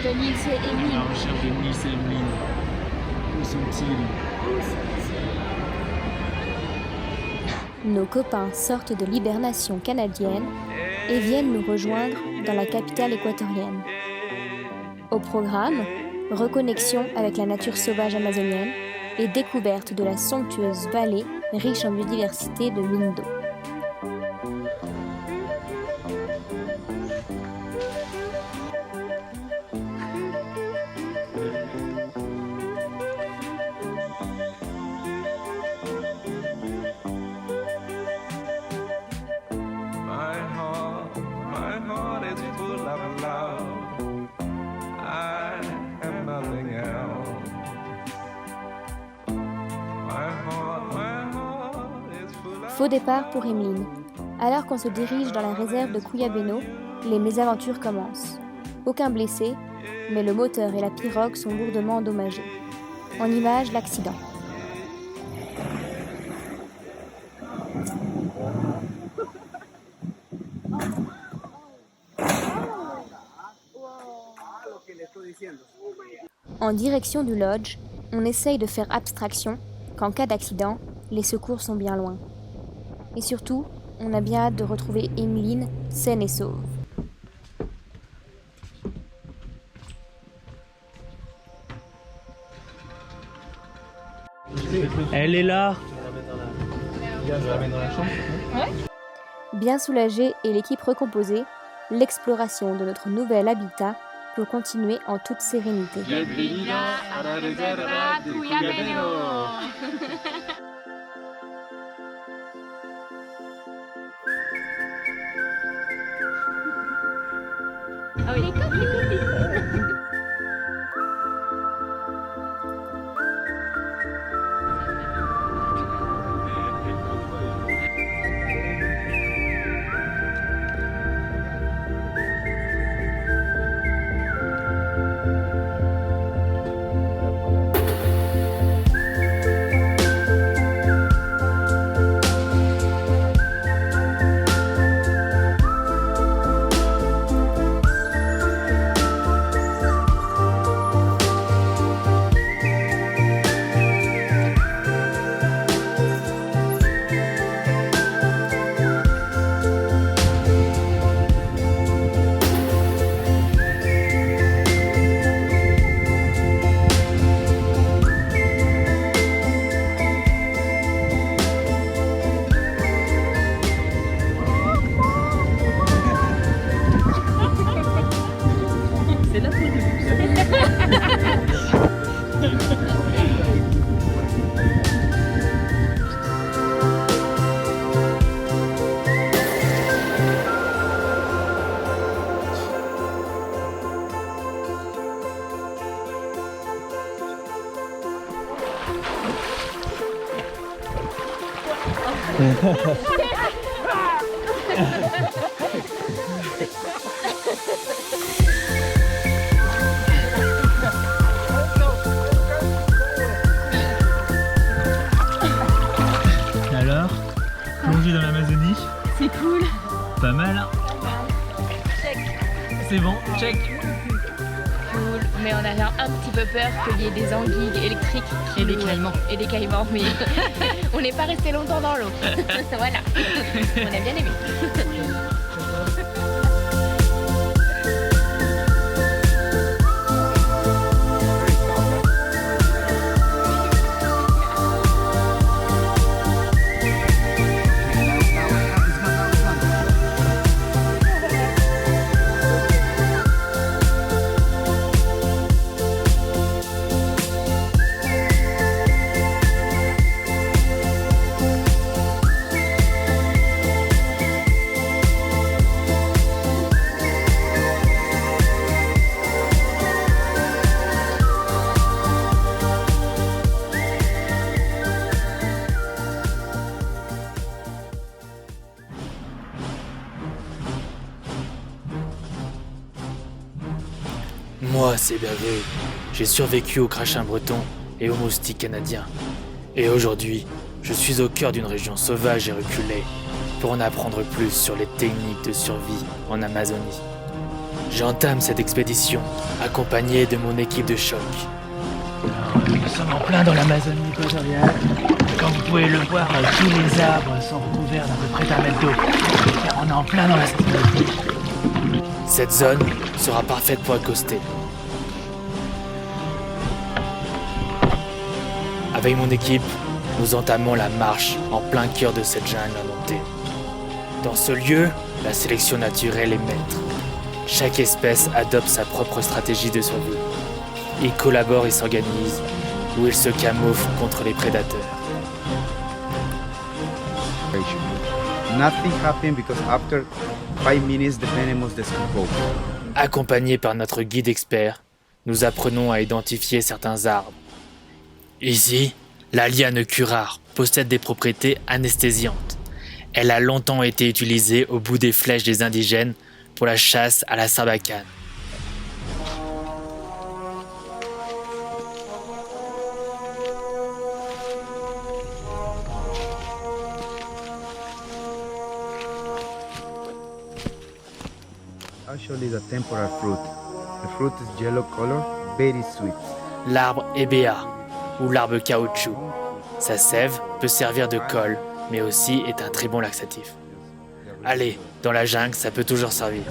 de Nils et À Émile. la recherche de Nils et Emeline. Où sont-ils? Nos copains sortent de l'hibernation canadienne et viennent nous rejoindre dans la capitale équatorienne. Au programme, reconnexion avec la nature sauvage amazonienne et découverte de la somptueuse vallée riche en biodiversité de Mindo. My heart is full of love. I am nothing else. My heart is full of Faux départ pour Emeline. Alors qu'on se dirige dans la réserve de Cuyabeno, les mésaventures commencent. Aucun blessé, mais le moteur et la pirogue sont lourdement endommagés. En image, l'accident. En direction du lodge, on essaye de faire abstraction qu'en cas d'accident, les secours sont bien loin. Et surtout, on a bien hâte de retrouver Emeline saine et sauve. Elle est là. Bien soulagée et l'équipe recomposée, l'exploration de notre nouvel habitat peut continuer en toute sérénité. Bienvenida a la reserva de Cuyabeno. Ah oui, les copines. Alors, plongée dans l'Amazonie, C'est cool. pas mal. Hein? C'est bon, check. Cool. Mais on avait un petit peu peur qu'il y ait des anguilles électriques. Et des caïmans. Et des caïmans, oui. On n'est pas resté longtemps dans l'eau. Voilà. On a bien aimé. Moi, c'est Bavé. J'ai survécu au crachin breton et au moustique canadien. Et aujourd'hui, je suis au cœur d'une région sauvage et reculée pour en apprendre plus sur les techniques de survie en Amazonie. J'entame cette expédition, accompagné de mon équipe de choc. Nous sommes en plein dans l'Amazonie équatoriale. Comme vous pouvez le voir, tous les arbres sont recouverts d'à peu près d'un mètre d'eau. Car on est en plein dans la saison. Cette zone sera parfaite pour accoster. Avec mon équipe, nous entamons la marche en plein cœur de cette jungle indomptée. Dans ce lieu, la sélection naturelle est maître. Chaque espèce adopte sa propre stratégie de survie. Ils collaborent et s'organisent, ou ils se camouflent contre les prédateurs. Nothing happened because after 5 minutes the venom was decomposed. Accompagnés par notre guide expert, nous apprenons à identifier certains arbres. Ici, la liane curare possède des propriétés anesthésiantes. Elle a longtemps été utilisée au bout des flèches des indigènes pour la chasse à la sarbacane. Actually, the temporary fruit. The fruit is yellow color, very sweet. L'arbre ébéa, ou l'arbre caoutchouc. Sa sève peut servir de colle, mais aussi est un très bon laxatif. Allez, dans la jungle, ça peut toujours servir.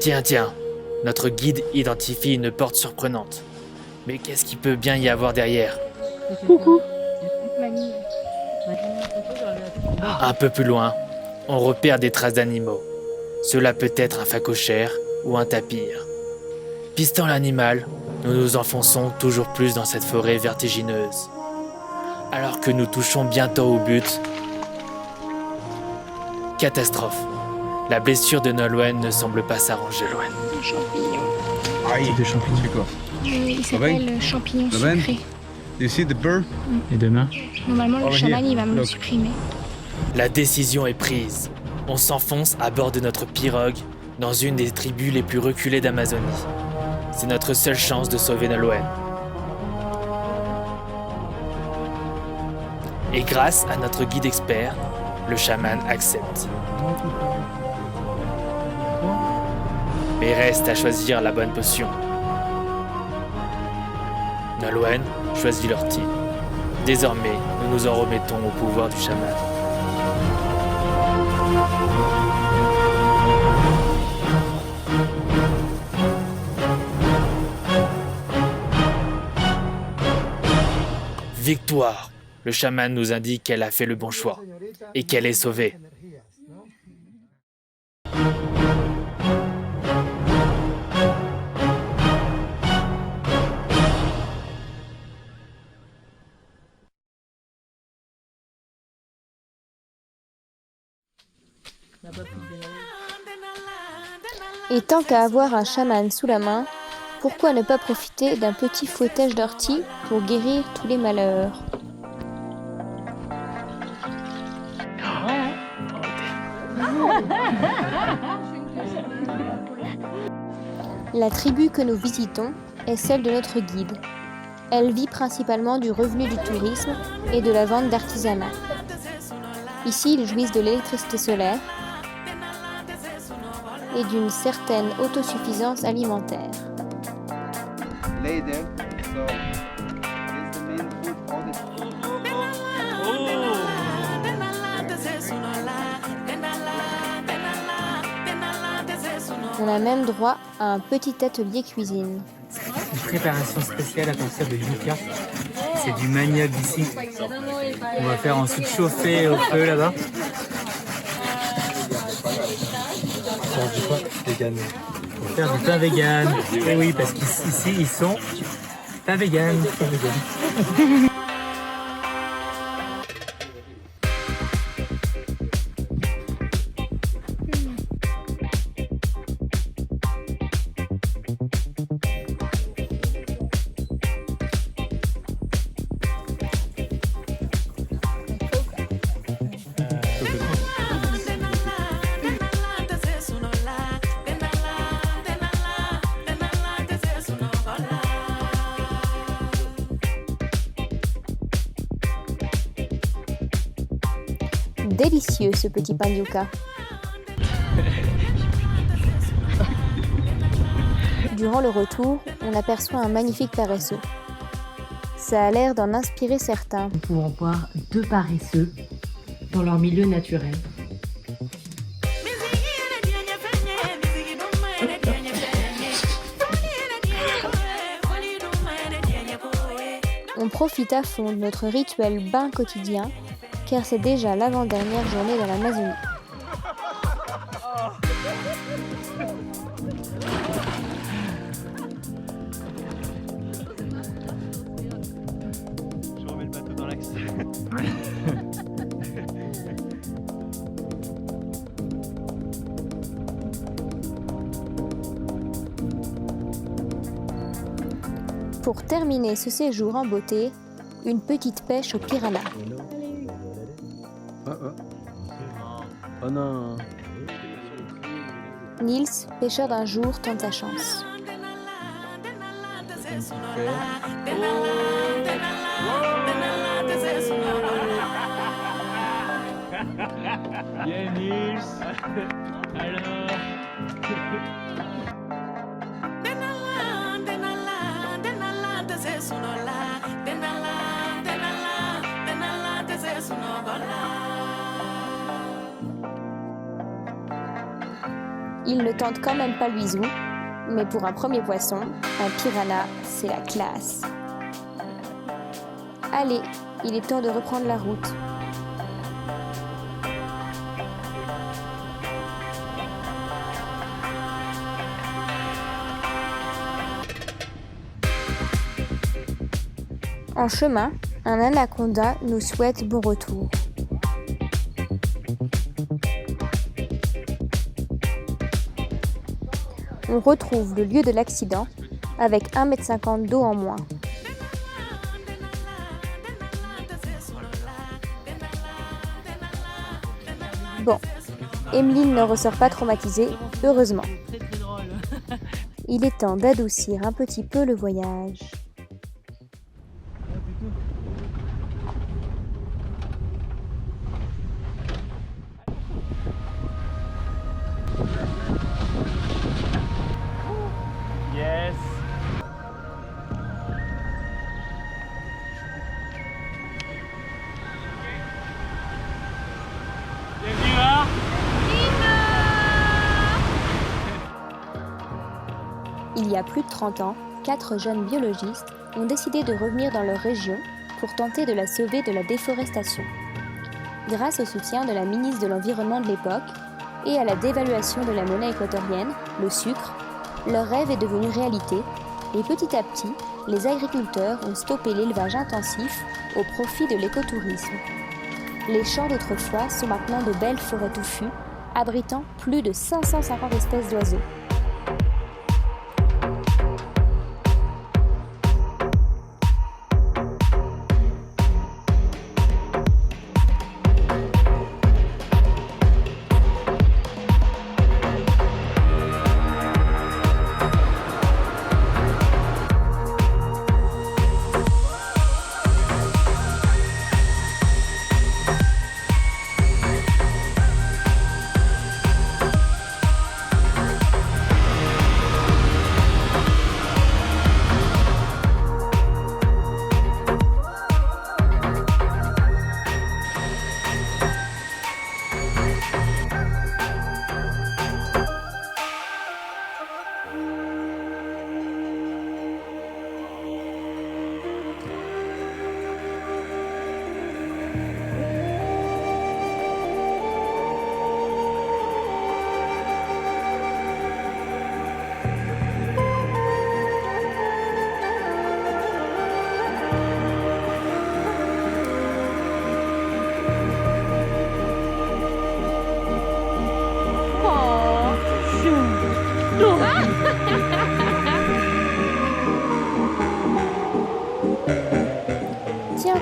Tiens, notre guide identifie une porte surprenante. Mais qu'est-ce qu'il peut bien y avoir derrière? Un peu plus loin, on repère des traces d'animaux. Cela peut être un phacochère ou un tapir. Pistant l'animal, nous nous enfonçons toujours plus dans cette forêt vertigineuse. Alors que nous touchons bientôt au but, catastrophe. La blessure de Nolwenn ne semble pas s'arranger. Aïe, de champignons. C'est quoi? Il s'appelle champignon sucré. You see the bird? Et demain? Normalement, le chaman, il va me le supprimer. La décision est prise. On s'enfonce à bord de notre pirogue dans une des tribus les plus reculées d'Amazonie. C'est notre seule chance de sauver Nolwenn. Et grâce à notre guide expert, le chaman accepte. Mais reste à choisir la bonne potion. Nolwenn choisit l'ortie. Désormais, nous nous en remettons au pouvoir du chaman. Victoire! Le chaman nous indique qu'elle a fait le bon choix et qu'elle est sauvée. Et tant qu'à avoir un chaman sous la main, pourquoi ne pas profiter d'un petit fouettage d'ortie pour guérir tous les malheurs? La tribu que nous visitons est celle de notre guide. Elle vit principalement du revenu du tourisme et de la vente d'artisanat. Ici, ils jouissent de l'électricité solaire et d'une certaine autosuffisance alimentaire. Later, so it's the main food all the On a même droit à un petit atelier cuisine. Une préparation spéciale à partir de yucca. C'est du manioc d'ici. On va faire ensuite chauffer au feu là-bas. Faire du quoi? Vegan. On va faire du pain vegan. Et oui, parce qu'ici ils sont pas vegan. Pas vegan. délicieux ce petit pain de yucca. Durant le retour, on aperçoit un magnifique paresseux. Ça a l'air d'en inspirer certains. Nous pouvons voir 2 paresseux dans leur milieu naturel. On profite à fond de notre rituel bain quotidien, car c'est déjà l'avant-dernière journée dans l'Amazonie. Je remets le bateau dans l'axe. Pour terminer ce séjour en beauté, une petite pêche au piranha. Oh non. Nils, pêcheur d'un jour, tente sa chance. Yeah, Nils. Alors. Il ne tente quand même pas l'huizou, mais pour un premier poisson, un piranha, c'est la classe. Allez, il est temps de reprendre la route. En chemin, un anaconda nous souhaite bon retour. On retrouve le lieu de l'accident avec 1,50 m d'eau en moins. Bon, Emeline ne ressort pas traumatisée, heureusement. Il est temps d'adoucir un petit peu le voyage. Yes. Bienvenue là. Il y a plus de 30 ans, 4 jeunes biologistes ont décidé de revenir dans leur région pour tenter de la sauver de la déforestation. Grâce au soutien de la ministre de l'Environnement de l'époque et à la dévaluation de la monnaie équatorienne, le sucre, leur rêve est devenu réalité et petit à petit, les agriculteurs ont stoppé l'élevage intensif au profit de l'écotourisme. Les champs d'autrefois sont maintenant de belles forêts touffues, abritant plus de 550 espèces d'oiseaux.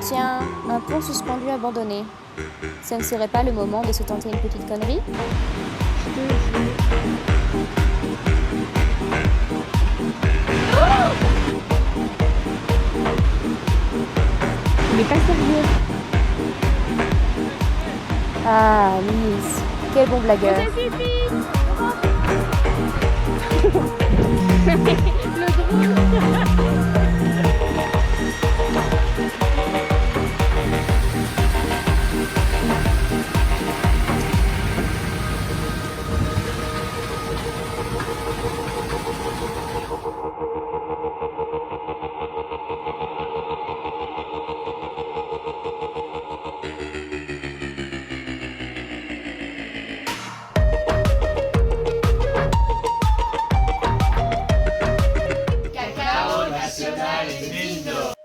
Tiens, un pont suspendu abandonné. Ce ne serait pas le moment de se tenter une petite connerie ? Mais pas sérieux. Ah, Miss, quel bon blagueur.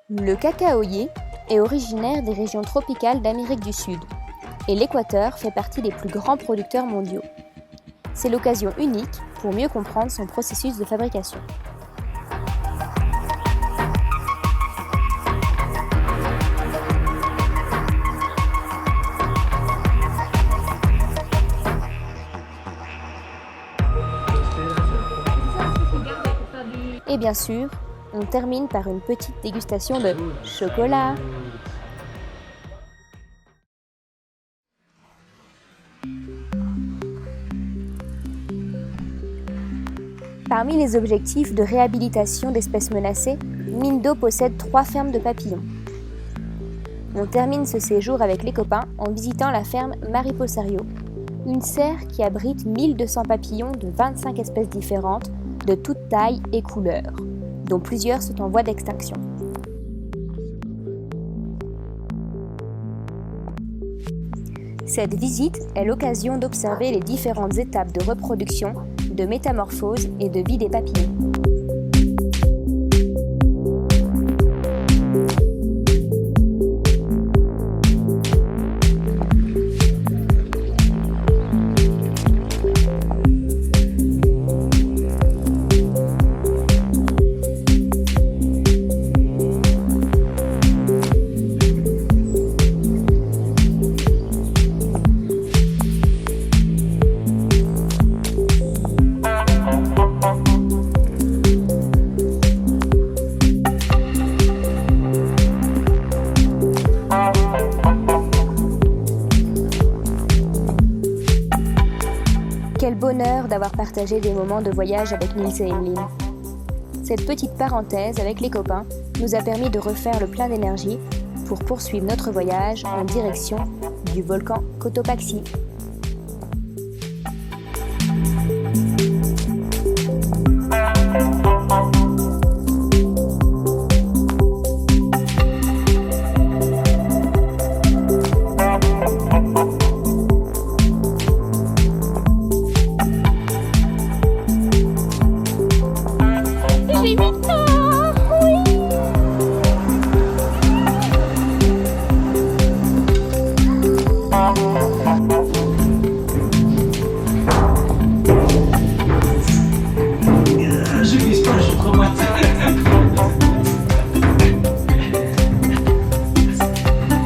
Le cacaoyer est originaire des régions tropicales d'Amérique du Sud et l'Équateur fait partie des plus grands producteurs mondiaux. C'est l'occasion unique pour mieux comprendre son processus de fabrication. Et bien sûr, on termine par une petite dégustation de chocolat. Parmi les objectifs de réhabilitation d'espèces menacées, Mindo possède 3 fermes de papillons. On termine ce séjour avec les copains en visitant la ferme Mariposario, une serre qui abrite 1200 papillons de 25 espèces différentes, de toutes tailles et couleurs, dont plusieurs sont en voie d'extinction. Cette visite est l'occasion d'observer les différentes étapes de reproduction, de métamorphose et de vie des papillons. Quel bonheur d'avoir partagé des moments de voyage avec Nils et Emeline. Cette petite parenthèse avec les copains nous a permis de refaire le plein d'énergie pour poursuivre notre voyage en direction du volcan Cotopaxi.